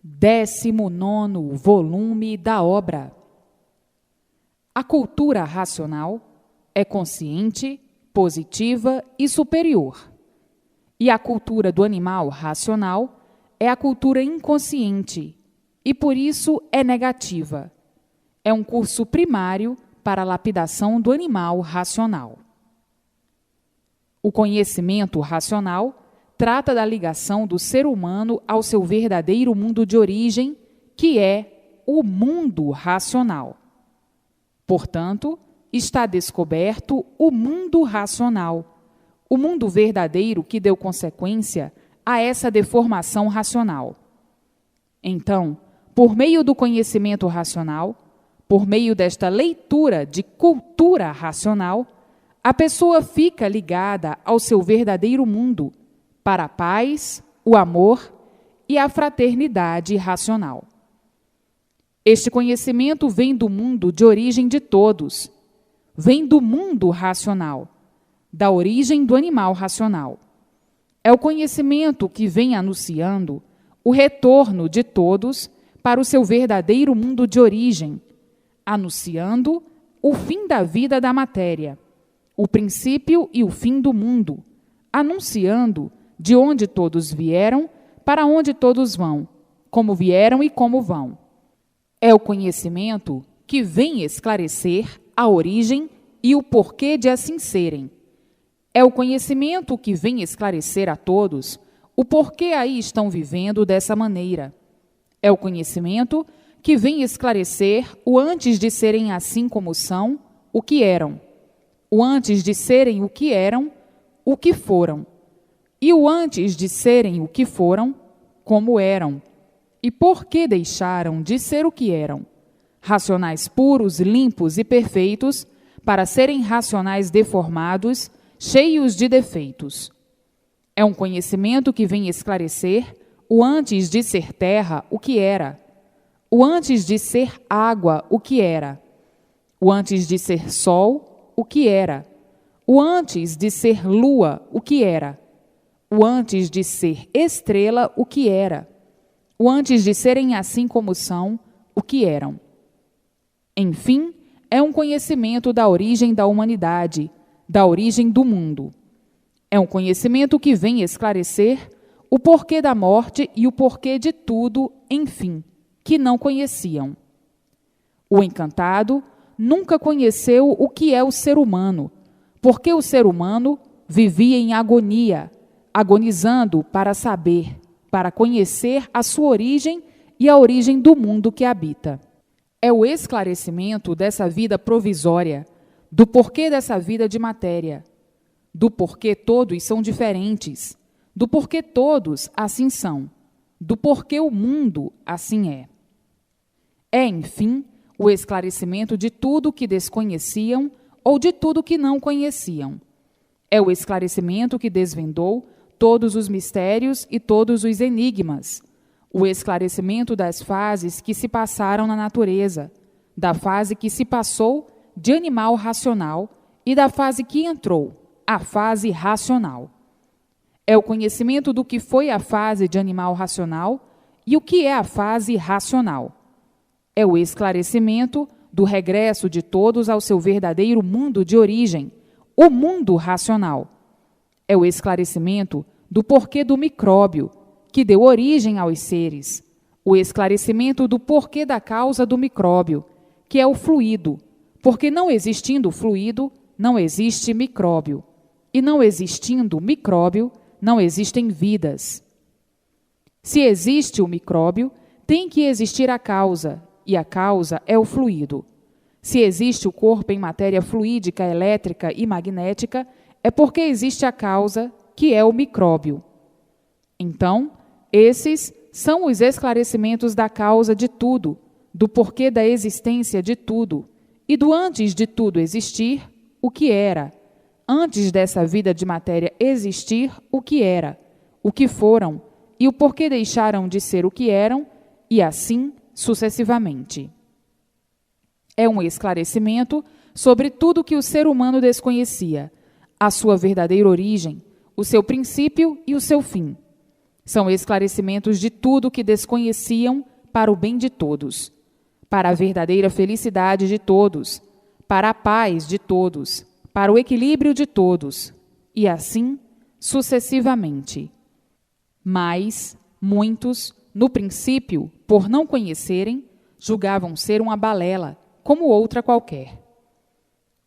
19º volume da obra. A cultura racional é consciente, positiva e superior. E a cultura do animal racional é a cultura inconsciente e, por isso, é negativa. É um curso primário para a lapidação do animal racional. O conhecimento racional trata da ligação do ser humano ao seu verdadeiro mundo de origem, que é o mundo racional. Portanto, está descoberto o mundo racional, o mundo verdadeiro que deu consequência a essa deformação racional. Então, por meio do conhecimento racional, por meio desta leitura de cultura racional, a pessoa fica ligada ao seu verdadeiro mundo, para a paz, o amor e a fraternidade racional. Este conhecimento vem do mundo de origem de todos, vem do mundo racional, da origem do animal racional. É o conhecimento que vem anunciando o retorno de todos para o seu verdadeiro mundo de origem, anunciando o fim da vida da matéria, o princípio e o fim do mundo, anunciando de onde todos vieram, para onde todos vão, como vieram e como vão. É o conhecimento que vem esclarecer a origem e o porquê de assim serem. É o conhecimento que vem esclarecer a todos o porquê aí estão vivendo dessa maneira. É o conhecimento que vem esclarecer o antes de serem assim como são, o que eram. O antes de serem o que eram, o que foram. E o antes de serem o que foram, como eram, e por que deixaram de ser o que eram, racionais puros, limpos e perfeitos, para serem racionais deformados, cheios de defeitos. É um conhecimento que vem esclarecer o antes de ser terra, o que era, o antes de ser água, o que era, o antes de ser sol, o que era, o antes de ser lua, o que era, o antes de ser estrela, o que era, o antes de serem assim como são, o que eram. Enfim, é um conhecimento da origem da humanidade, da origem do mundo. É um conhecimento que vem esclarecer o porquê da morte e o porquê de tudo, enfim, que não conheciam. O encantado nunca conheceu o que é o ser humano, porque o ser humano vivia em agonia, agonizando para saber, para conhecer a sua origem e a origem do mundo que habita. É o esclarecimento dessa vida provisória, do porquê dessa vida de matéria, do porquê todos são diferentes, do porquê todos assim são, do porquê o mundo assim é. É, enfim, o esclarecimento de tudo que desconheciam ou de tudo que não conheciam. É o esclarecimento que desvendou todos os mistérios e todos os enigmas, o esclarecimento das fases que se passaram na natureza, da fase que se passou de animal racional e da fase que entrou, a fase racional. É o conhecimento do que foi a fase de animal racional e o que é a fase racional. É o esclarecimento do regresso de todos ao seu verdadeiro mundo de origem, o mundo racional. É o esclarecimento do porquê do micróbio, que deu origem aos seres. O esclarecimento do porquê da causa do micróbio, que é o fluido, porque não existindo fluido, não existe micróbio. E não existindo micróbio, não existem vidas. Se existe o micróbio, tem que existir a causa, e a causa é o fluido. Se existe o corpo em matéria fluídica, elétrica e magnética, é porque existe a causa, que é o micróbio. Então, esses são os esclarecimentos da causa de tudo, do porquê da existência de tudo, e do antes de tudo existir, o que era, antes dessa vida de matéria existir, o que era, o que foram, e o porquê deixaram de ser o que eram, e assim sucessivamente. É um esclarecimento sobre tudo que o ser humano desconhecia, a sua verdadeira origem, o seu princípio e o seu fim. São esclarecimentos de tudo que desconheciam para o bem de todos, para a verdadeira felicidade de todos, para a paz de todos, para o equilíbrio de todos, e assim sucessivamente. Mas muitos, no princípio, por não conhecerem, julgavam ser uma balela, como outra qualquer.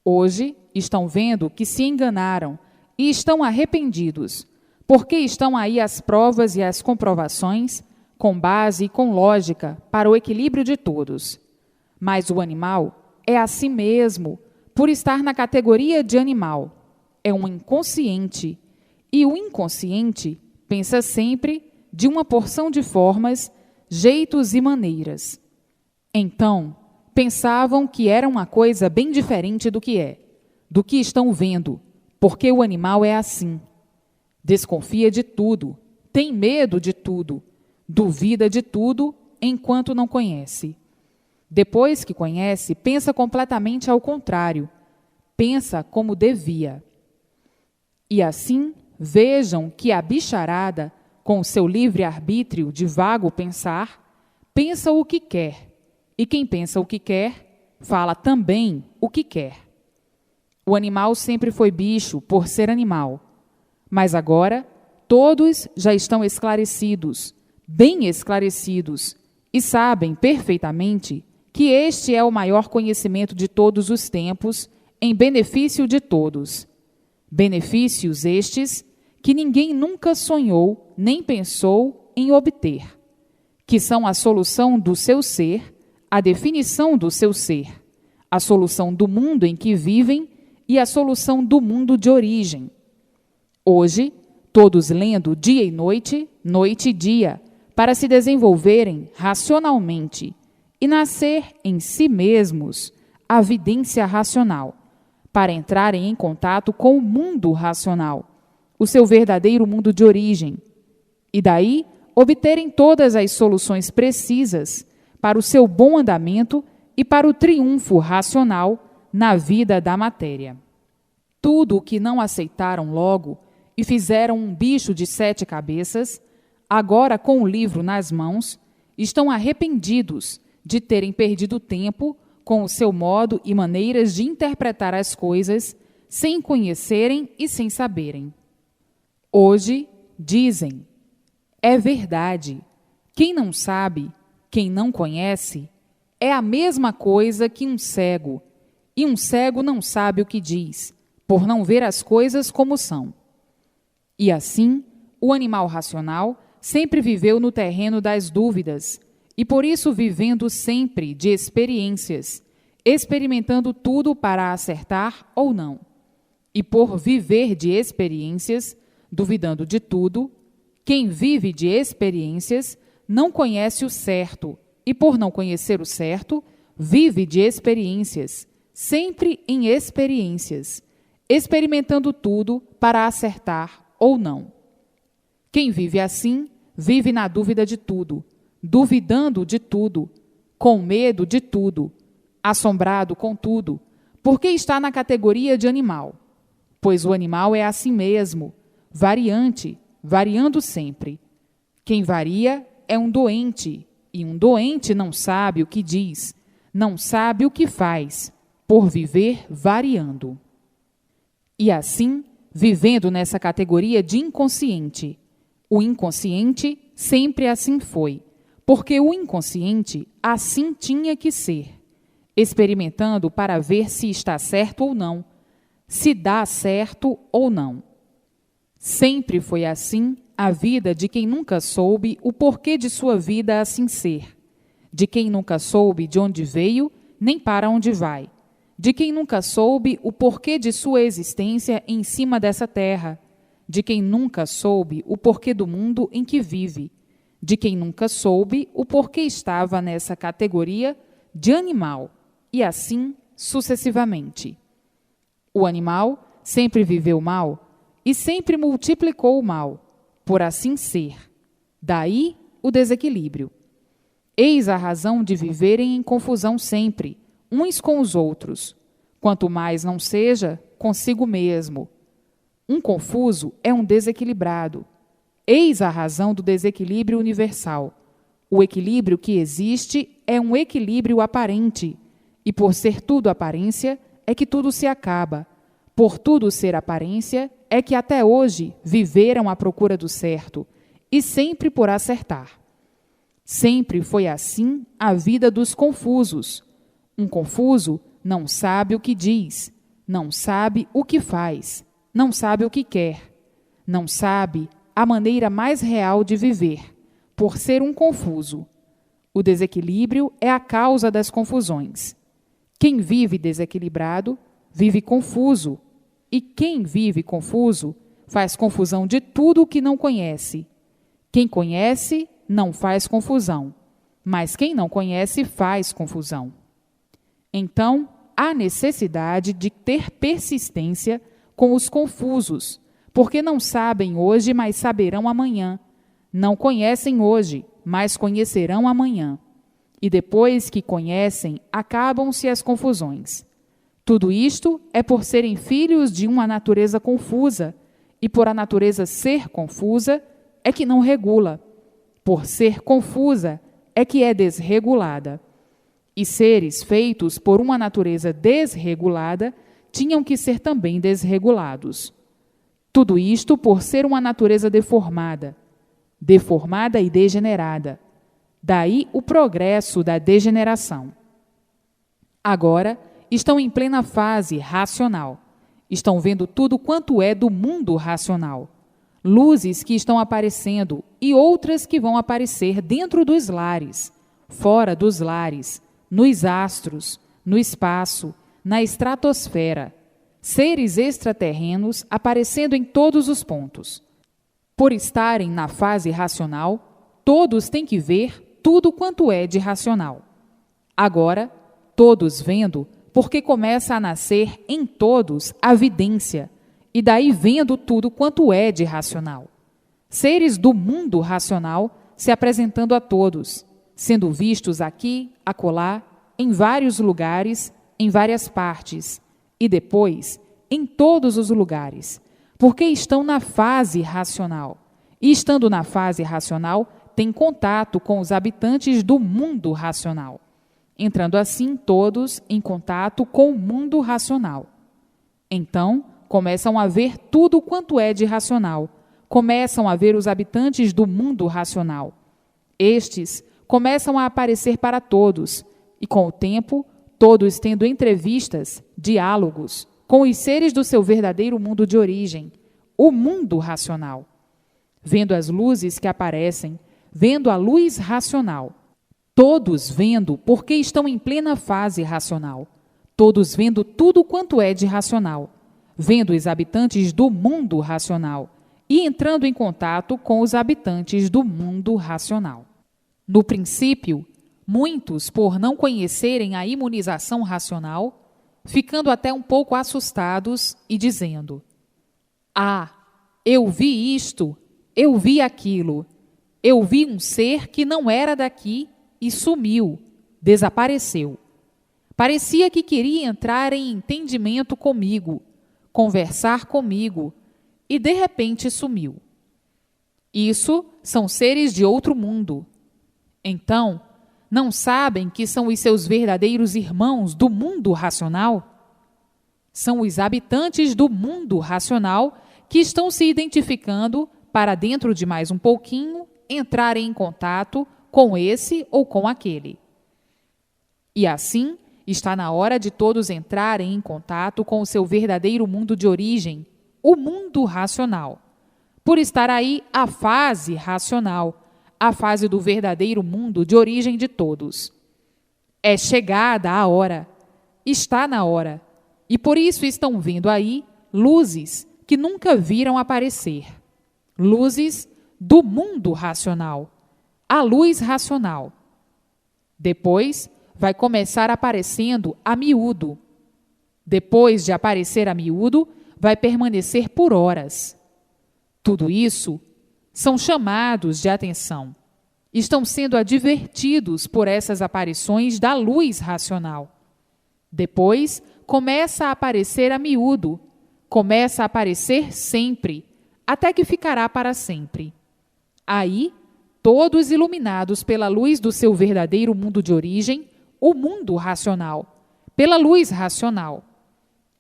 Hoje estão vendo que se enganaram e estão arrependidos, porque estão aí as provas e as comprovações, com base e com lógica, para o equilíbrio de todos. Mas o animal é assim mesmo, por estar na categoria de animal. É um inconsciente, e o inconsciente pensa sempre de uma porção de formas, jeitos e maneiras. Então, pensavam que era uma coisa bem diferente do que é, do que estão vendo, porque o animal é assim. Desconfia de tudo, tem medo de tudo, duvida de tudo enquanto não conhece. Depois que conhece, pensa completamente ao contrário, pensa como devia. E assim, vejam que a bicharada, com o seu livre-arbítrio de vago pensar, pensa o que quer, e quem pensa o que quer, fala também o que quer. O animal sempre foi bicho por ser animal, mas agora todos já estão esclarecidos, bem esclarecidos, e sabem perfeitamente que este é o maior conhecimento de todos os tempos, em benefício de todos. Benefícios estes que ninguém nunca sonhou nem pensou em obter, que são a solução do seu ser, a definição do seu ser, a solução do mundo em que vivem e a solução do mundo de origem. Hoje, todos lendo dia e noite, noite e dia, para se desenvolverem racionalmente e nascer em si mesmos a vidência racional, para entrarem em contato com o mundo racional, o seu verdadeiro mundo de origem, e daí obterem todas as soluções precisas para o seu bom andamento e para o triunfo racional na vida da matéria. Tudo o que não aceitaram logo e fizeram um bicho de 7 cabeças, agora com o livro nas mãos, estão arrependidos de terem perdido tempo com o seu modo e maneiras de interpretar as coisas sem conhecerem e sem saberem. Hoje dizem, é verdade, quem não sabe, quem não conhece, é a mesma coisa que um cego, e um cego não sabe o que diz, por não ver as coisas como são. E assim, o animal racional sempre viveu no terreno das dúvidas, e por isso vivendo sempre de experiências, experimentando tudo para acertar ou não. E por viver de experiências, duvidando de tudo, quem vive de experiências não conhece o certo, e por não conhecer o certo, vive de experiências, sempre em experiências, experimentando tudo para acertar ou não. Quem vive assim, vive na dúvida de tudo, duvidando de tudo, com medo de tudo, assombrado com tudo, porque está na categoria de animal, pois o animal é assim mesmo, variante, variando sempre. Quem varia é um doente, e um doente não sabe o que diz, não sabe o que faz, por viver variando. E assim, vivendo nessa categoria de inconsciente, o inconsciente sempre assim foi, porque o inconsciente assim tinha que ser, experimentando para ver se está certo ou não, se dá certo ou não. Sempre foi assim a vida de quem nunca soube o porquê de sua vida assim ser, de quem nunca soube de onde veio nem para onde vai, de quem nunca soube o porquê de sua existência em cima dessa terra, de quem nunca soube o porquê do mundo em que vive, de quem nunca soube o porquê estava nessa categoria de animal, e assim sucessivamente. O animal sempre viveu mal e sempre multiplicou o mal, por assim ser. Daí o desequilíbrio. Eis a razão de viverem em confusão sempre, uns com os outros, quanto mais não seja consigo mesmo. Um confuso é um desequilibrado, Eis a razão do desequilíbrio universal. O equilíbrio que existe é um equilíbrio aparente, e por ser tudo aparência, é que tudo se acaba. Por tudo ser aparência, é que até hoje viveram à procura do certo, e sempre por acertar. Sempre foi assim a vida dos confusos. Um confuso não sabe o que diz, não sabe o que faz, não sabe o que quer, não sabe a maneira mais real de viver, por ser um confuso. O desequilíbrio é a causa das confusões. Quem vive desequilibrado, vive confuso, e quem vive confuso, faz confusão de tudo o que não conhece. Quem conhece, não faz confusão, mas quem não conhece, faz confusão. Então, há necessidade de ter persistência com os confusos, porque não sabem hoje, mas saberão amanhã. Não conhecem hoje, mas conhecerão amanhã. E depois que conhecem, acabam-se as confusões. Tudo isto é por serem filhos de uma natureza confusa, e por a natureza ser confusa, é que não regula. Por ser confusa, é que é desregulada. E seres feitos por uma natureza desregulada tinham que ser também desregulados. Tudo isto por ser uma natureza deformada e degenerada. Daí o progresso da degeneração. Agora estão em plena fase racional. Estão vendo tudo quanto é do mundo racional. Luzes que estão aparecendo e outras que vão aparecer dentro dos lares, fora dos lares, nos astros, no espaço, na estratosfera. Seres extraterrenos aparecendo em todos os pontos. Por estarem na fase racional, todos têm que ver tudo quanto é de racional. Agora, todos vendo, porque começa a nascer em todos a vidência, e daí vendo tudo quanto é de racional. Seres do mundo racional se apresentando a todos, sendo vistos aqui, acolá, em vários lugares, em várias partes, e depois em todos os lugares, porque estão na fase racional. E estando na fase racional, têm contato com os habitantes do mundo racional, entrando assim todos em contato com o mundo racional. Então, começam a ver tudo quanto é de racional, começam a ver os habitantes do mundo racional. Estes começam a aparecer para todos, e com o tempo, todos tendo entrevistas, diálogos, com os seres do seu verdadeiro mundo de origem, o mundo racional. Vendo as luzes que aparecem, vendo a luz racional. Todos vendo porque estão em plena fase racional. Todos vendo tudo quanto é de racional. Vendo os habitantes do mundo racional e entrando em contato com os habitantes do mundo racional. No princípio, muitos, por não conhecerem a imunização racional, ficando até um pouco assustados e dizendo: "Ah, eu vi isto, eu vi aquilo, eu vi um ser que não era daqui e sumiu, desapareceu. Parecia que queria entrar em entendimento comigo, conversar comigo, e de repente sumiu. Isso são seres de outro mundo. Então, não sabem que são os seus verdadeiros irmãos do mundo racional? São os habitantes do mundo racional que estão se identificando para, dentro de mais um pouquinho, entrarem em contato com esse ou com aquele. E assim, está na hora de todos entrarem em contato com o seu verdadeiro mundo de origem, o mundo racional. Por estar aí a fase racional, a fase do verdadeiro mundo de origem de todos. É chegada a hora, está na hora, e por isso estão vendo aí luzes que nunca viram aparecer. Luzes do mundo racional, a luz racional. Depois vai começar aparecendo a miúdo. Depois de aparecer a miúdo, vai permanecer por horas. Tudo isso são chamados de atenção. Estão sendo advertidos por essas aparições da luz racional. Depois, começa a aparecer a miúdo. Começa a aparecer sempre, até que ficará para sempre. Aí, todos iluminados pela luz do seu verdadeiro mundo de origem, o mundo racional, pela luz racional.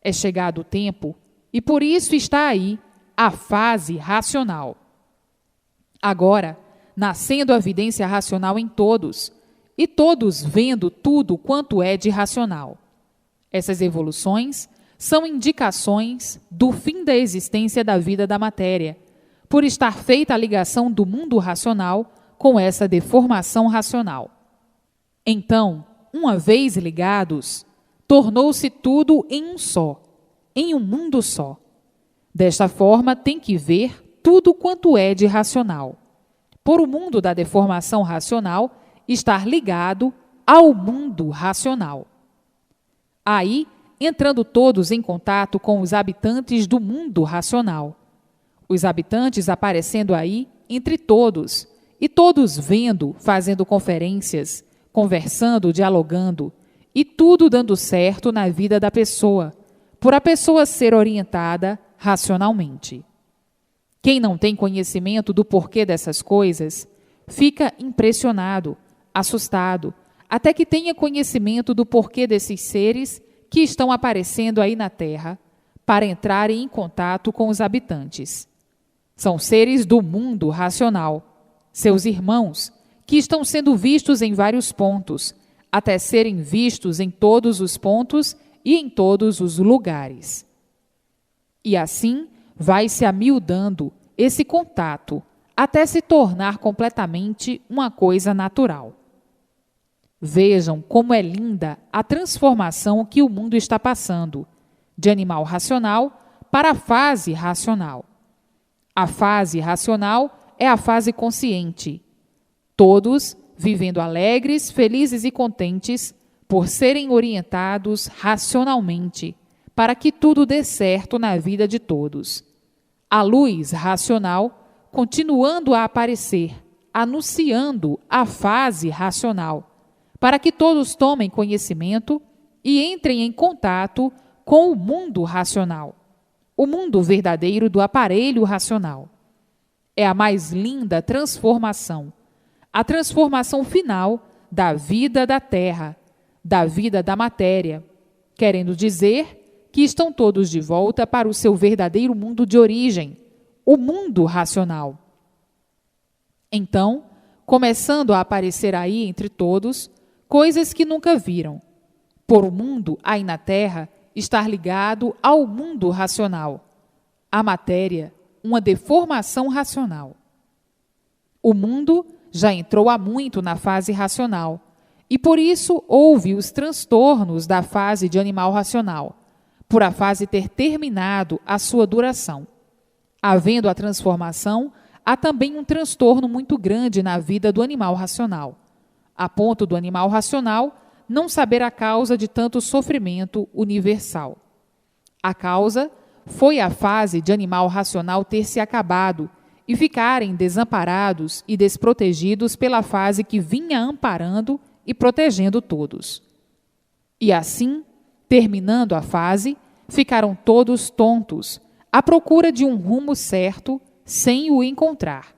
É chegado o tempo, e por isso está aí a fase racional. Agora, nascendo a evidência racional em todos, e todos vendo tudo quanto é de racional. Essas evoluções são indicações do fim da existência da vida da matéria, por estar feita a ligação do mundo racional com essa deformação racional. Então, uma vez ligados, tornou-se tudo em um só, em um mundo só. Desta forma, tem que ver tudo quanto é de racional, por o mundo da deformação racional estar ligado ao mundo racional. Aí, entrando todos em contato com os habitantes do mundo racional, os habitantes aparecendo aí entre todos, e todos vendo, fazendo conferências, conversando, dialogando, e tudo dando certo na vida da pessoa, por a pessoa ser orientada racionalmente. Quem não tem conhecimento do porquê dessas coisas, fica impressionado, assustado, até que tenha conhecimento do porquê desses seres que estão aparecendo aí na Terra, para entrarem em contato com os habitantes. São seres do mundo racional, seus irmãos, que estão sendo vistos em vários pontos, até serem vistos em todos os pontos e em todos os lugares. E assim vai se amiudando esse contato, até se tornar completamente uma coisa natural. Vejam como é linda a transformação que o mundo está passando, de animal racional para a fase racional. A fase racional é a fase consciente. Todos vivendo alegres, felizes e contentes por serem orientados racionalmente, para que tudo dê certo na vida de todos. A luz racional continuando a aparecer, anunciando a fase racional, para que todos tomem conhecimento e entrem em contato com o mundo racional, o mundo verdadeiro do aparelho racional. É a mais linda transformação, a transformação final da vida da Terra, da vida da matéria, querendo dizer que estão todos de volta para o seu verdadeiro mundo de origem, o mundo racional. Então, começando a aparecer aí entre todos, coisas que nunca viram, por o mundo aí na Terra estar ligado ao mundo racional, a matéria, uma deformação racional. O mundo já entrou há muito na fase racional, e por isso houve os transtornos da fase de animal racional, por a fase ter terminado a sua duração. Havendo a transformação, há também um transtorno muito grande na vida do animal racional, a ponto do animal racional não saber a causa de tanto sofrimento universal. A causa foi a fase de animal racional ter se acabado e ficarem desamparados e desprotegidos pela fase que vinha amparando e protegendo todos. E assim, terminando a fase, ficaram todos tontos, à procura de um rumo certo, sem o encontrar,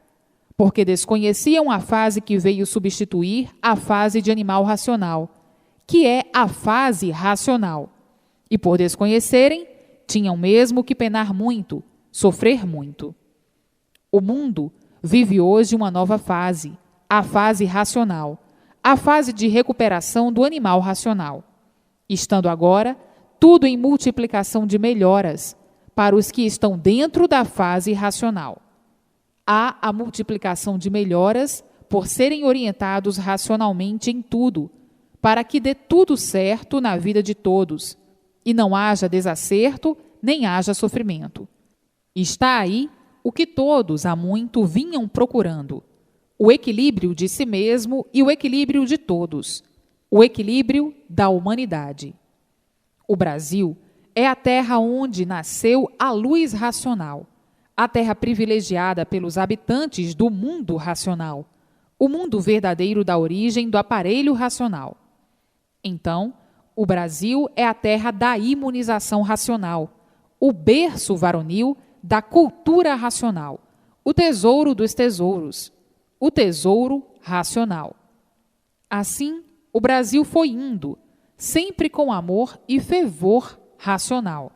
porque desconheciam a fase que veio substituir a fase de animal racional, que é a fase racional. E por desconhecerem, tinham mesmo que penar muito, sofrer muito. O mundo vive hoje uma nova fase, a fase racional, a fase de recuperação do animal racional, estando agora tudo em multiplicação de melhoras para os que estão dentro da fase racional. Há a multiplicação de melhoras por serem orientados racionalmente em tudo, para que dê tudo certo na vida de todos, e não haja desacerto, nem haja sofrimento. Está aí o que todos há muito vinham procurando, o equilíbrio de si mesmo e o equilíbrio de todos, o equilíbrio da humanidade. O Brasil é a terra onde nasceu a luz racional, a terra privilegiada pelos habitantes do mundo racional, o mundo verdadeiro da origem do aparelho racional. Então, o Brasil é a terra da imunização racional, o berço varonil da cultura racional, o tesouro dos tesouros, o tesouro racional. Assim, o Brasil foi indo, sempre com amor e fervor racional.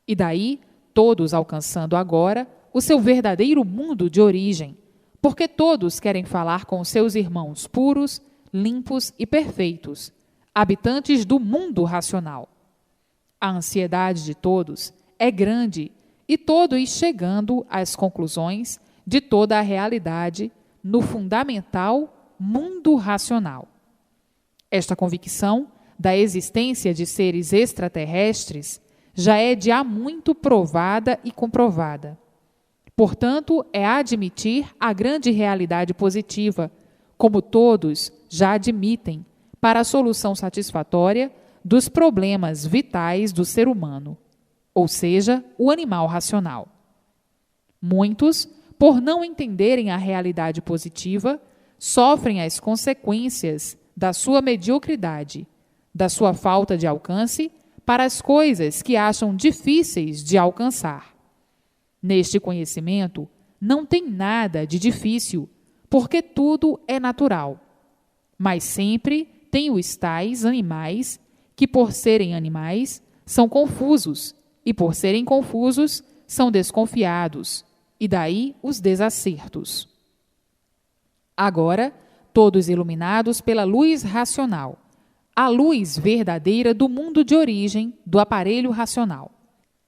E daí, todos alcançando agora o seu verdadeiro mundo de origem, porque todos querem falar com seus irmãos puros, limpos e perfeitos, habitantes do mundo racional. A ansiedade de todos é grande e todos chegando às conclusões de toda a realidade no fundamental mundo racional. Esta convicção da existência de seres extraterrestres já é de há muito provada e comprovada. Portanto, é admitir a grande realidade positiva, como todos já admitem, para a solução satisfatória dos problemas vitais do ser humano, ou seja, o animal racional. Muitos, por não entenderem a realidade positiva, sofrem as consequências da sua mediocridade, da sua falta de alcance para as coisas que acham difíceis de alcançar. Neste conhecimento não tem nada de difícil, porque tudo é natural. Mas sempre tem os tais animais que, por serem animais, são confusos, e por serem confusos, são desconfiados, e daí os desacertos. Agora, todos iluminados pela luz racional, a luz verdadeira do mundo de origem do aparelho racional.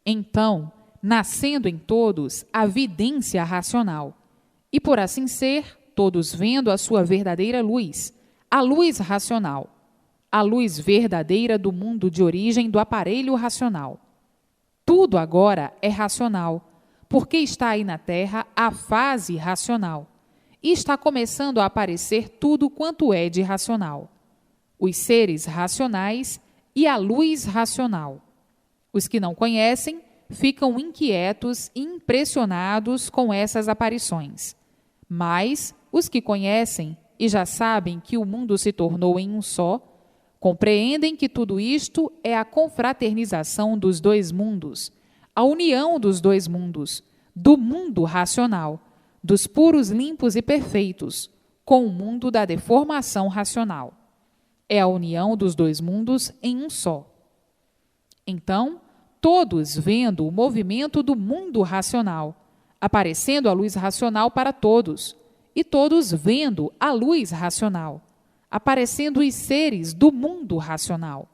Então, nascendo em todos a vidência racional, e por assim ser, todos vendo a sua verdadeira luz, a luz racional, a luz verdadeira do mundo de origem do aparelho racional. Tudo agora é racional, porque está aí na Terra a fase racional, e está começando a aparecer tudo quanto é de racional. Os seres racionais e a luz racional. Os que não conhecem ficam inquietos e impressionados com essas aparições. Mas os que conhecem e já sabem que o mundo se tornou em um só, compreendem que tudo isto é a confraternização dos dois mundos, a união dos dois mundos, do mundo racional, dos puros, limpos e perfeitos, com o mundo da deformação racional. É a união dos dois mundos em um só. Então, todos vendo o movimento do mundo racional, aparecendo a luz racional para todos, e todos vendo a luz racional, aparecendo os seres do mundo racional,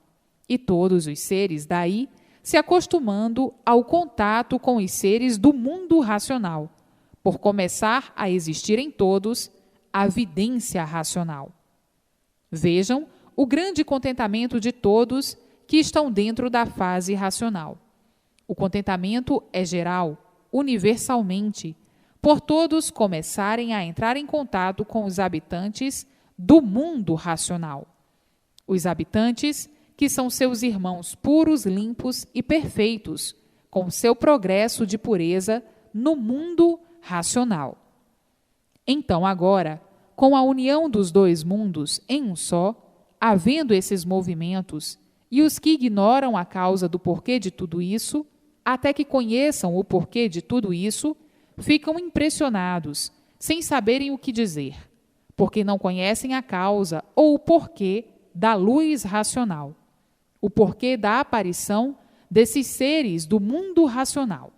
e todos os seres daí se acostumando ao contato com os seres do mundo racional, por começar a existir em todos a vidência racional. Vejam o grande contentamento de todos que estão dentro da fase racional. O contentamento é geral, universalmente, por todos começarem a entrar em contato com os habitantes do mundo racional. Os habitantes que são seus irmãos puros, limpos e perfeitos, com seu progresso de pureza no mundo racional. Então, agora, com a união dos dois mundos em um só, havendo esses movimentos, e os que ignoram a causa do porquê de tudo isso, até que conheçam o porquê de tudo isso, ficam impressionados, sem saberem o que dizer, porque não conhecem a causa ou o porquê da luz racional, o porquê da aparição desses seres do mundo racional.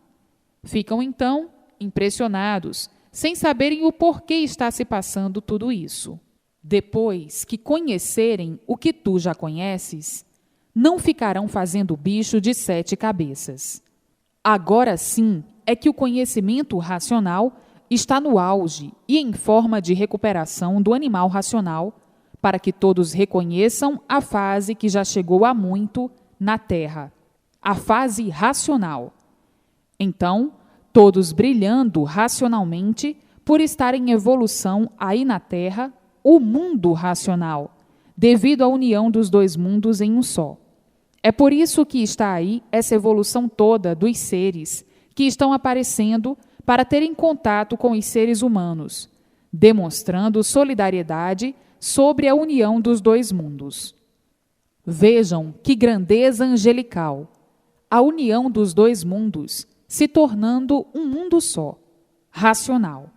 Ficam, então, impressionados, sem saberem o porquê está se passando tudo isso. Depois que conhecerem o que tu já conheces, não ficarão fazendo bicho de 7 cabeças. Agora sim é que o conhecimento racional está no auge e em forma de recuperação do animal racional, para que todos reconheçam a fase que já chegou há muito na Terra, a fase racional. Então, todos brilhando racionalmente por estar em evolução aí na Terra, o mundo racional, devido à união dos dois mundos em um só. É por isso que está aí essa evolução toda dos seres que estão aparecendo para terem contato com os seres humanos, demonstrando solidariedade sobre a união dos dois mundos. Vejam que grandeza angelical, a união dos dois mundos se tornando um mundo só, racional.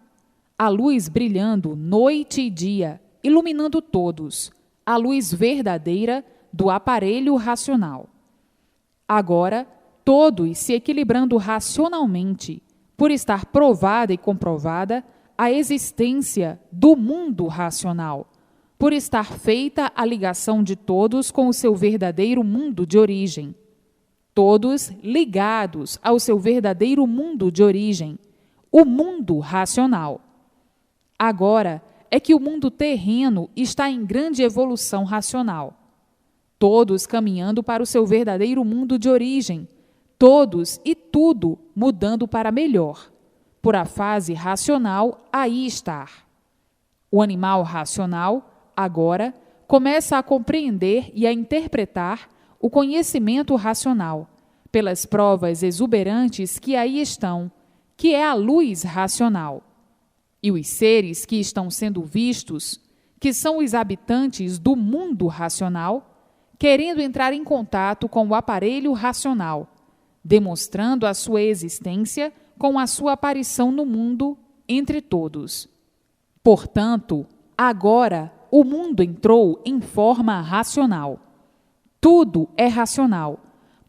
a luz brilhando noite e dia, iluminando todos, a luz verdadeira do aparelho racional. Agora, todos se equilibrando racionalmente, por estar provada e comprovada a existência do mundo racional, por estar feita a ligação de todos com o seu verdadeiro mundo de origem. Todos ligados ao seu verdadeiro mundo de origem, o mundo racional. Agora é que o mundo terreno está em grande evolução racional. Todos caminhando para o seu verdadeiro mundo de origem, todos e tudo mudando para melhor, por a fase racional aí estar. O animal racional, agora, começa a compreender e a interpretar o conhecimento racional, pelas provas exuberantes que aí estão, que é a luz racional. E os seres que estão sendo vistos, que são os habitantes do mundo racional, querendo entrar em contato com o aparelho racional, demonstrando a sua existência com a sua aparição no mundo entre todos. Portanto, agora o mundo entrou em forma racional. Tudo é racional,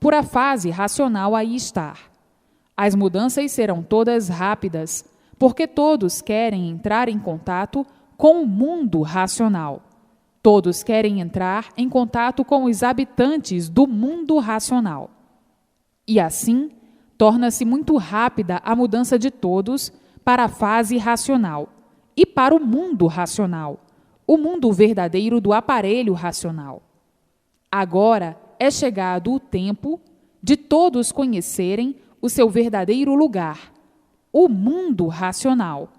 por a fase racional aí estar. As mudanças serão todas rápidas, porque todos querem entrar em contato com o mundo racional. Todos querem entrar em contato com os habitantes do mundo racional. E assim, torna-se muito rápida a mudança de todos para a fase racional e para o mundo racional, o mundo verdadeiro do aparelho racional. Agora é chegado o tempo de todos conhecerem o seu verdadeiro lugar, o mundo racional.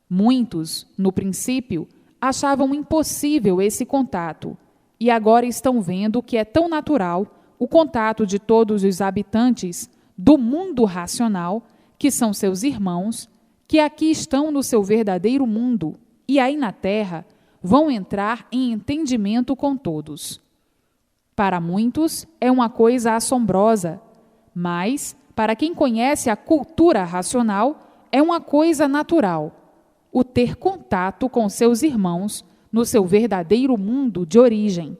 Muitos, no princípio, achavam impossível esse contato, e agora estão vendo que é tão natural o contato de todos os habitantes do mundo racional, que são seus irmãos, que aqui estão no seu verdadeiro mundo, e aí na Terra vão entrar em entendimento com todos. Para muitos é uma coisa assombrosa, mas, para quem conhece a cultura racional, é uma coisa natural, o ter contato com seus irmãos no seu verdadeiro mundo de origem.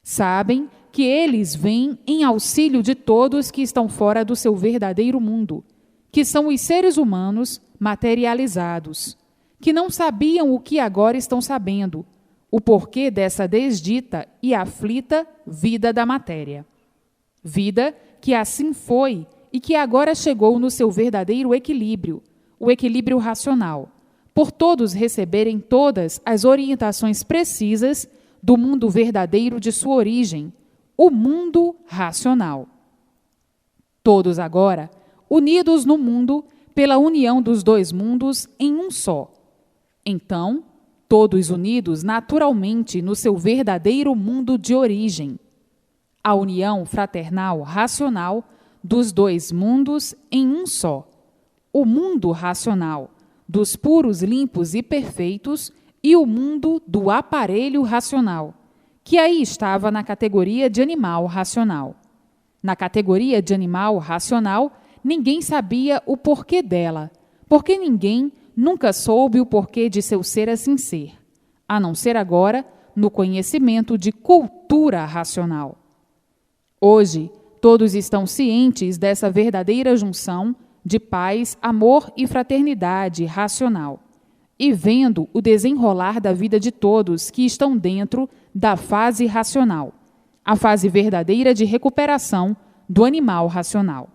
Sabem que eles vêm em auxílio de todos que estão fora do seu verdadeiro mundo, que são os seres humanos materializados, que não sabiam o que agora estão sabendo, o porquê dessa desdita e aflita vida da matéria. Vida que assim foi e que agora chegou no seu verdadeiro equilíbrio, o equilíbrio racional, por todos receberem todas as orientações precisas do mundo verdadeiro de sua origem, o mundo racional. Todos agora, unidos no mundo pela união dos dois mundos em um só. Então, todos unidos naturalmente no seu verdadeiro mundo de origem. A união fraternal racional dos dois mundos em um só. O mundo racional dos puros, limpos e perfeitos e o mundo do aparelho racional, que aí estava na categoria de animal racional. Na categoria de animal racional, ninguém sabia o porquê dela, porque ninguém nunca soube o porquê de seu ser assim ser, a não ser agora no conhecimento de cultura racional. Hoje, todos estão cientes dessa verdadeira junção de paz, amor e fraternidade racional, e vendo o desenrolar da vida de todos que estão dentro da fase racional, a fase verdadeira de recuperação do animal racional.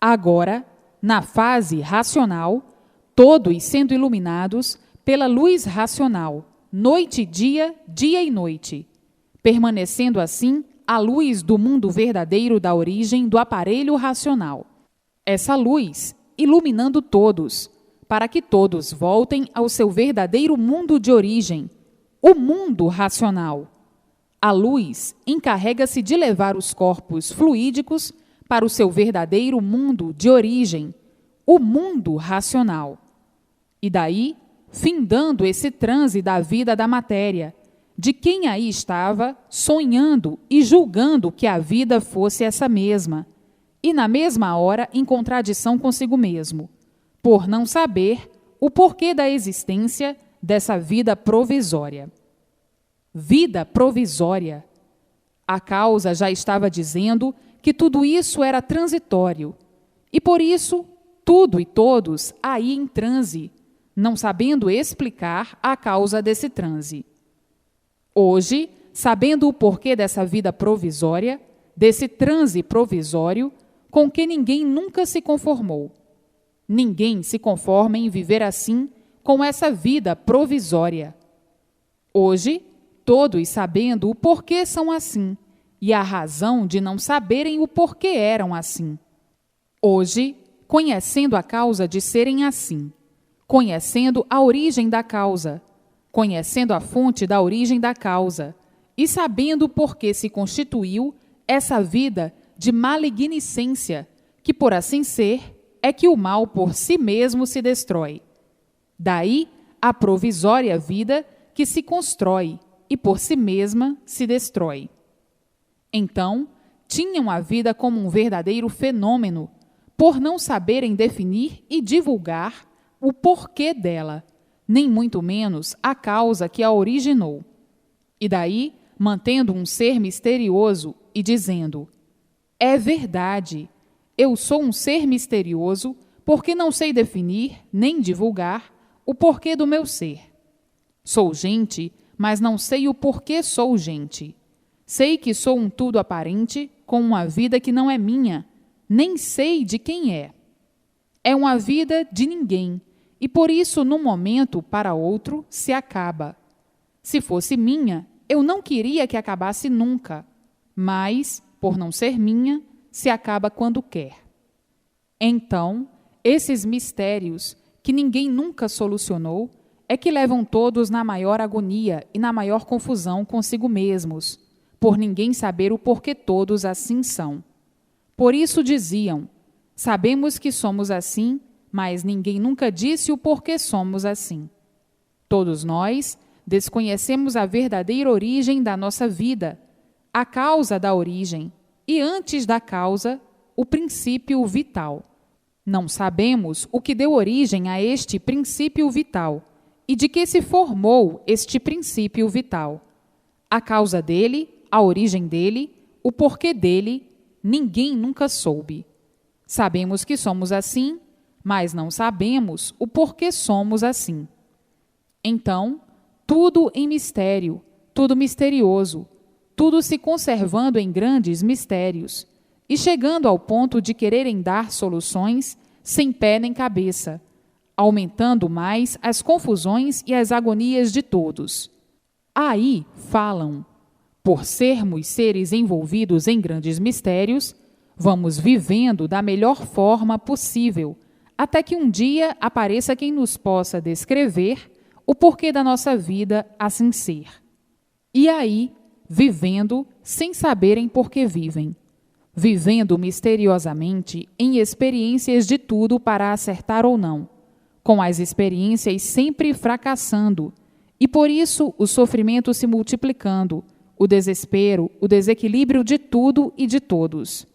Agora, na fase racional, todos sendo iluminados pela luz racional, noite e dia, dia e noite, permanecendo assim a luz do mundo verdadeiro da origem do aparelho racional. Essa luz iluminando todos, para que todos voltem ao seu verdadeiro mundo de origem, o mundo racional. A luz encarrega-se de levar os corpos fluídicos para o seu verdadeiro mundo de origem, o mundo racional. E daí, findando esse transe da vida da matéria, de quem aí estava sonhando e julgando que a vida fosse essa mesma, e na mesma hora em contradição consigo mesmo, por não saber o porquê da existência dessa vida provisória. Vida provisória. A causa já estava dizendo que tudo isso era transitório, e por isso tudo e todos aí em transe, não sabendo explicar a causa desse transe. Hoje, sabendo o porquê dessa vida provisória, desse transe provisório, com que ninguém nunca se conformou. Ninguém se conforma em viver assim, com essa vida provisória. Hoje, todos sabendo o porquê são assim, e a razão de não saberem o porquê eram assim. Hoje, conhecendo a causa de serem assim, conhecendo a origem da causa, conhecendo a fonte da origem da causa, e sabendo por que se constituiu essa vida de malignicência, que por assim ser, é que o mal por si mesmo se destrói. Daí a provisória vida que se constrói e por si mesma se destrói. Então, tinham a vida como um verdadeiro fenômeno, por não saberem definir e divulgar o porquê dela, nem muito menos a causa que a originou. E daí, mantendo um ser misterioso e dizendo: é verdade, eu sou um ser misterioso porque não sei definir nem divulgar o porquê do meu ser. Sou gente, mas não sei o porquê sou gente. Sei que sou um tudo aparente com uma vida que não é minha, nem sei de quem é. É uma vida de ninguém, e por isso, num momento para outro, se acaba. Se fosse minha, eu não queria que acabasse nunca, mas, por não ser minha, se acaba quando quer. Então, esses mistérios, que ninguém nunca solucionou, é que levam todos na maior agonia e na maior confusão consigo mesmos, por ninguém saber o porquê todos assim são. Por isso diziam: sabemos que somos assim, mas ninguém nunca disse o porquê somos assim. Todos nós desconhecemos a verdadeira origem da nossa vida, a causa da origem, e antes da causa, o princípio vital. Não sabemos o que deu origem a este princípio vital e de que se formou este princípio vital. A causa dele, a origem dele, o porquê dele, ninguém nunca soube. Sabemos que somos assim, mas não sabemos o porquê somos assim. Então, tudo em mistério, tudo misterioso, tudo se conservando em grandes mistérios, e chegando ao ponto de quererem dar soluções sem pé nem cabeça, aumentando mais as confusões e as agonias de todos. Aí falam: por sermos seres envolvidos em grandes mistérios, vamos vivendo da melhor forma possível, até que um dia apareça quem nos possa descrever o porquê da nossa vida assim ser. E aí, vivendo sem saberem por que vivem, vivendo misteriosamente em experiências de tudo para acertar ou não, com as experiências sempre fracassando, e por isso o sofrimento se multiplicando, o desespero, o desequilíbrio de tudo e de todos.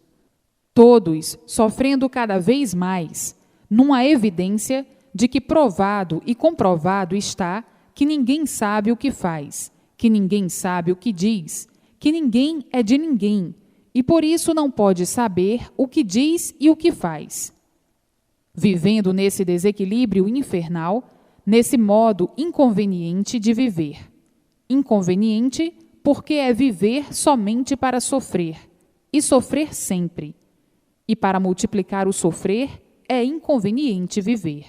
Todos sofrendo cada vez mais, numa evidência de que provado e comprovado está que ninguém sabe o que faz, que ninguém sabe o que diz, que ninguém é de ninguém, e por isso não pode saber o que diz e o que faz. Vivendo nesse desequilíbrio infernal, nesse modo inconveniente de viver. Inconveniente porque é viver somente para sofrer, e sofrer sempre. E para multiplicar o sofrer, é inconveniente viver.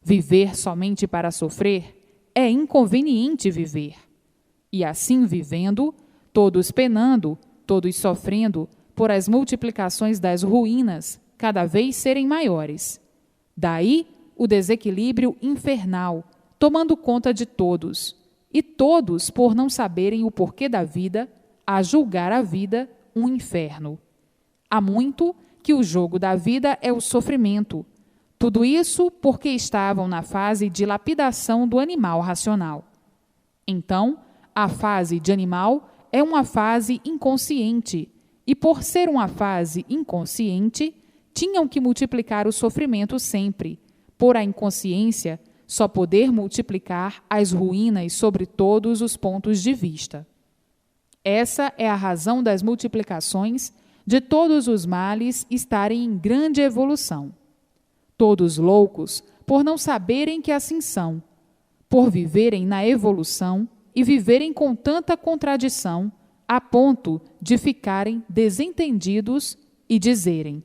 Viver somente para sofrer, é inconveniente viver. E assim vivendo, todos penando, todos sofrendo por as multiplicações das ruínas cada vez serem maiores. Daí o desequilíbrio infernal, tomando conta de todos, e todos, por não saberem o porquê da vida, a julgar a vida um inferno. Há muito que o jogo da vida é o sofrimento. Tudo isso porque estavam na fase de lapidação do animal racional. Então, a fase de animal é uma fase inconsciente, e por ser uma fase inconsciente, tinham que multiplicar o sofrimento sempre, por a inconsciência só poder multiplicar as ruínas sobre todos os pontos de vista. Essa é a razão das multiplicações, de todos os males estarem em grande evolução. Todos loucos por não saberem que assim são, por viverem na evolução e viverem com tanta contradição, a ponto de ficarem desentendidos e dizerem: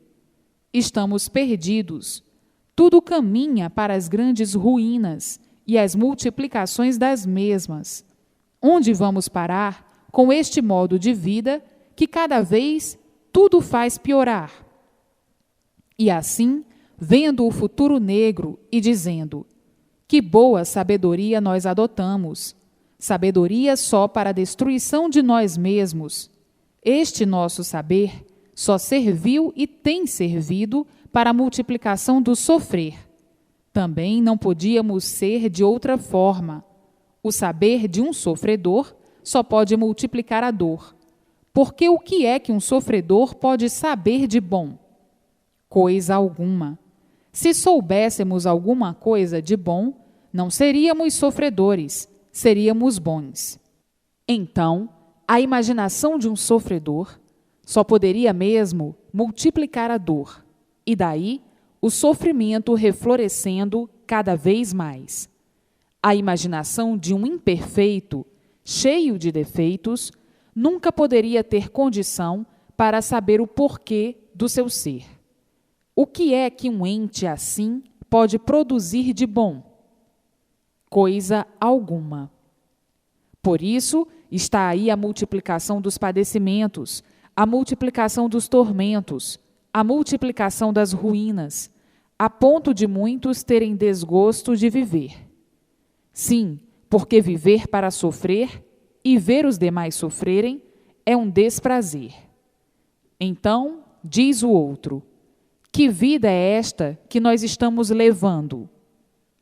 estamos perdidos, tudo caminha para as grandes ruínas e as multiplicações das mesmas. Onde vamos parar com este modo de vida que cada vez tudo faz piorar? E assim, vendo o futuro negro e dizendo: que boa sabedoria nós adotamos, sabedoria só para a destruição de nós mesmos. Este nosso saber só serviu e tem servido para a multiplicação do sofrer. Também não podíamos ser de outra forma. O saber de um sofredor só pode multiplicar a dor. Porque o que é que um sofredor pode saber de bom? Coisa alguma. Se soubéssemos alguma coisa de bom, não seríamos sofredores, seríamos bons. Então, a imaginação de um sofredor só poderia mesmo multiplicar a dor, e daí o sofrimento reflorescendo cada vez mais. A imaginação de um imperfeito, cheio de defeitos, nunca poderia ter condição para saber o porquê do seu ser. O que é que um ente assim pode produzir de bom? Coisa alguma. Por isso está aí a multiplicação dos padecimentos, a multiplicação dos tormentos, a multiplicação das ruínas, a ponto de muitos terem desgosto de viver. Sim, porque viver para sofrer e ver os demais sofrerem é um desprazer. Então, diz o outro: que vida é esta que nós estamos levando?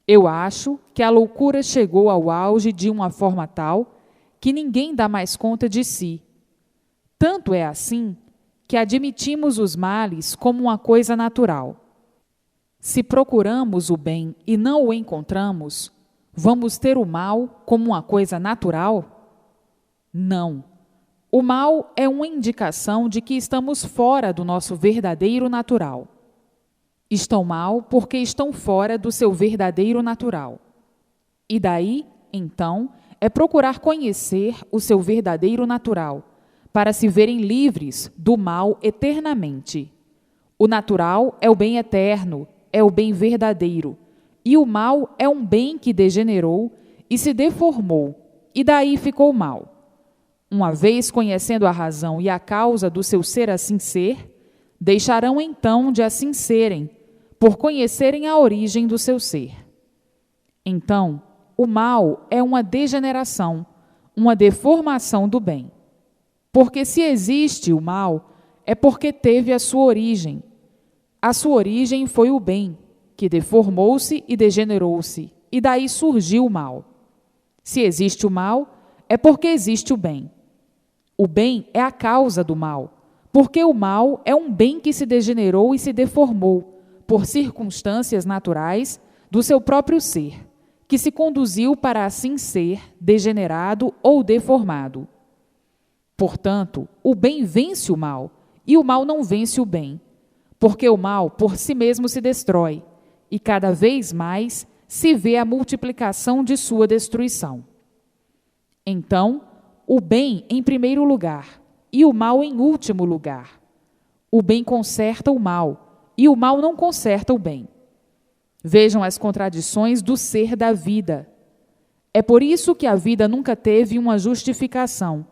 Eu acho que a loucura chegou ao auge de uma forma tal que ninguém dá mais conta de si. Tanto é assim que admitimos os males como uma coisa natural. Se procuramos o bem e não o encontramos, vamos ter o mal como uma coisa natural? Não. O mal é uma indicação de que estamos fora do nosso verdadeiro natural. Estão mal porque estão fora do seu verdadeiro natural. E daí, então, é procurar conhecer o seu verdadeiro natural, para se verem livres do mal eternamente. O natural é o bem eterno, é o bem verdadeiro, e o mal é um bem que degenerou e se deformou, e daí ficou mal. Uma vez conhecendo a razão e a causa do seu ser assim ser, deixarão então de assim serem, por conhecerem a origem do seu ser. Então, o mal é uma degeneração, uma deformação do bem. Porque se existe o mal, é porque teve a sua origem. A sua origem foi o bem, que deformou-se e degenerou-se, e daí surgiu o mal. Se existe o mal, é porque existe o bem. O bem é a causa do mal, porque o mal é um bem que se degenerou e se deformou, por circunstâncias naturais do seu próprio ser, que se conduziu para assim ser degenerado ou deformado. Portanto, o bem vence o mal, e o mal não vence o bem, porque o mal por si mesmo se destrói, e cada vez mais se vê a multiplicação de sua destruição. Então, o bem em primeiro lugar, e o mal em último lugar. O bem conserta o mal, e o mal não conserta o bem. Vejam as contradições do ser da vida. É por isso que a vida nunca teve uma justificação,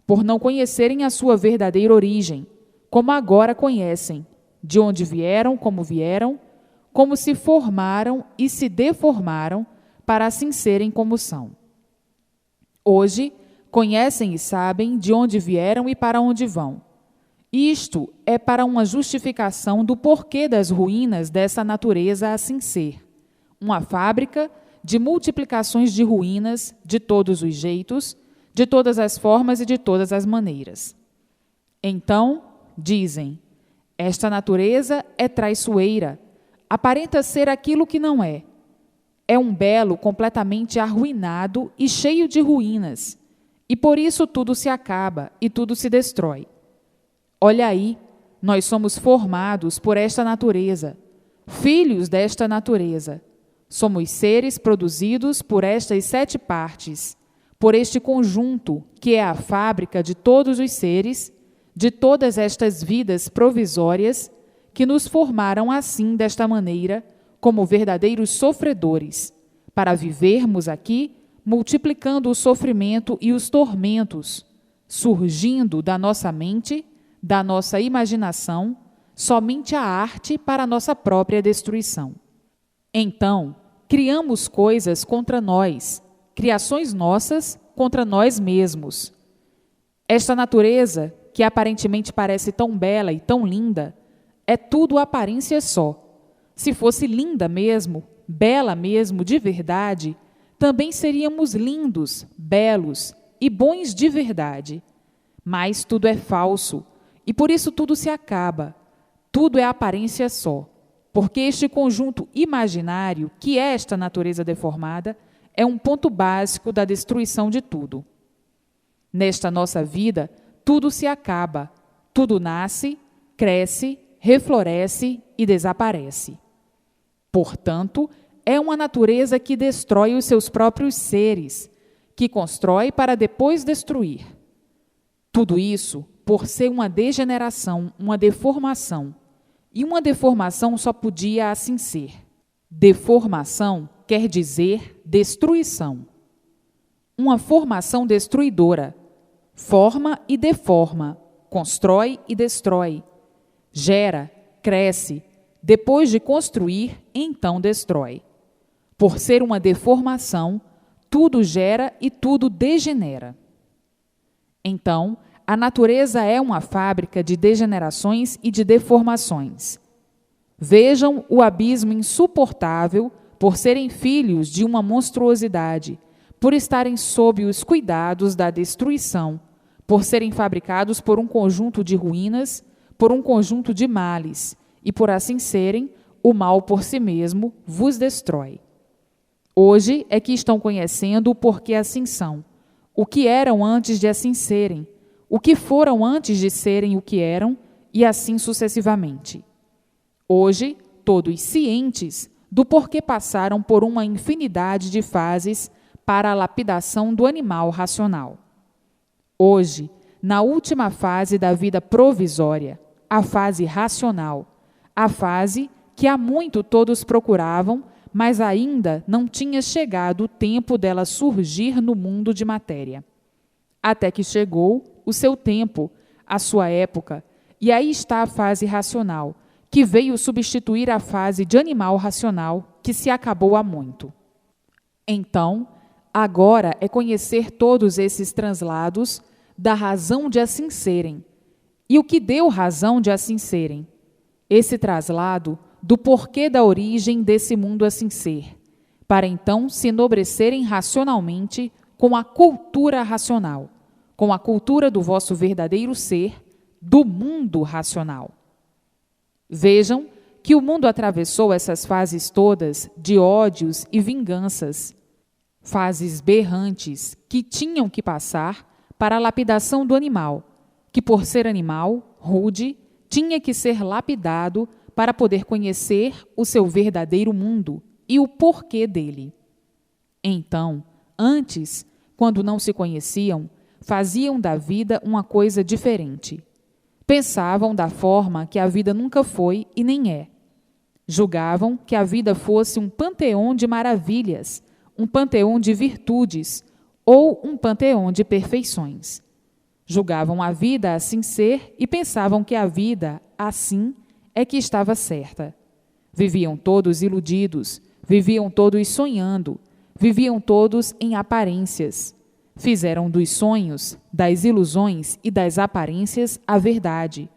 por não conhecerem a sua verdadeira origem, como agora conhecem, de onde vieram, como se formaram e se deformaram, para assim serem como são. Hoje, conhecem e sabem de onde vieram e para onde vão. Isto é para uma justificação do porquê das ruínas dessa natureza assim ser. Uma fábrica de multiplicações de ruínas de todos os jeitos, de todas as formas e de todas as maneiras. Então, dizem, esta natureza é traiçoeira, aparenta ser aquilo que não é. é um belo completamente arruinado e cheio de ruínas, e por isso tudo se acaba e tudo se destrói. Olha aí, nós somos formados por esta natureza, filhos desta natureza. Somos seres produzidos por estas 7 partes, por este conjunto que é a fábrica de todos os seres, de todas estas vidas provisórias que nos formaram assim, desta maneira, como verdadeiros sofredores, para vivermos aqui multiplicando o sofrimento e os tormentos, surgindo da nossa mente, da nossa imaginação, somente a arte para a nossa própria destruição. Então, criamos coisas contra nós, criações nossas contra nós mesmos. Esta natureza, que aparentemente parece tão bela e tão linda, é tudo aparência só. Se fosse linda mesmo, bela mesmo, de verdade, também seríamos lindos, belos e bons de verdade. Mas tudo é falso, e por isso tudo se acaba. Tudo é aparência só, porque este conjunto imaginário, que é esta natureza deformada, é um ponto básico da destruição de tudo. Nesta nossa vida, tudo se acaba, tudo nasce, cresce, refloresce e desaparece. Portanto, é uma natureza que destrói os seus próprios seres, que constrói para depois destruir. Tudo isso por ser uma degeneração, uma deformação. E uma deformação só podia assim ser. Deformação quer dizer destruição. Uma formação destruidora. Forma e deforma, constrói e destrói. Gera, cresce, depois de construir, então destrói. Por ser uma deformação, tudo gera e tudo degenera. Então, a natureza é uma fábrica de degenerações e de deformações. Vejam o abismo insuportável por serem filhos de uma monstruosidade, por estarem sob os cuidados da destruição, por serem fabricados por um conjunto de ruínas, por um conjunto de males, e por assim serem, o mal por si mesmo vos destrói. Hoje é que estão conhecendo o porquê assim são, o que eram antes de assim serem, o que foram antes de serem o que eram, e assim sucessivamente. Hoje, todos cientes do porquê passaram por uma infinidade de fases para a lapidação do animal racional. Hoje, na última fase da vida provisória, a fase racional, a fase que há muito todos procuravam, mas ainda não tinha chegado o tempo dela surgir no mundo de matéria. Até que chegou o seu tempo, a sua época, e aí está a fase racional, que veio substituir a fase de animal racional, que se acabou há muito. Então, agora é conhecer todos esses translados da razão de assim serem. E o que deu razão de assim serem? Esse traslado do porquê da origem desse mundo assim ser, para então se enobrecerem racionalmente com a cultura racional, com a cultura do vosso verdadeiro ser, do mundo racional. Vejam que o mundo atravessou essas fases todas de ódios e vinganças, fases berrantes que tinham que passar para a lapidação do animal, que por ser animal, rude, tinha que ser lapidado para poder conhecer o seu verdadeiro mundo e o porquê dele. Então, antes, quando não se conheciam, faziam da vida uma coisa diferente. Pensavam da forma que a vida nunca foi e nem é. Julgavam que a vida fosse um panteão de maravilhas, um panteão de virtudes ou um panteão de perfeições. Julgavam a vida assim ser e pensavam que a vida, assim, é que estava certa. Viviam todos iludidos, viviam todos sonhando, viviam todos em aparências. Fizeram dos sonhos, das ilusões e das aparências a verdade,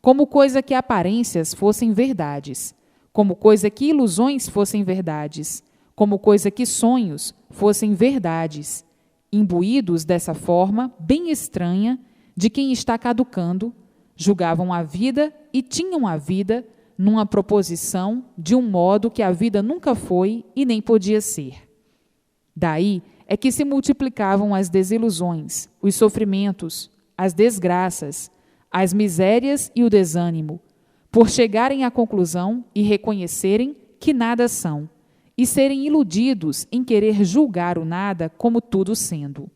como coisa que aparências fossem verdades, como coisa que ilusões fossem verdades, como coisa que sonhos fossem verdades, imbuídos dessa forma bem estranha de quem está caducando, julgavam a vida e tinham a vida numa proposição de um modo que a vida nunca foi e nem podia ser. Daí é que se multiplicavam as desilusões, os sofrimentos, as desgraças, as misérias e o desânimo, por chegarem à conclusão e reconhecerem que nada são, e serem iludidos em querer julgar o nada como tudo sendo.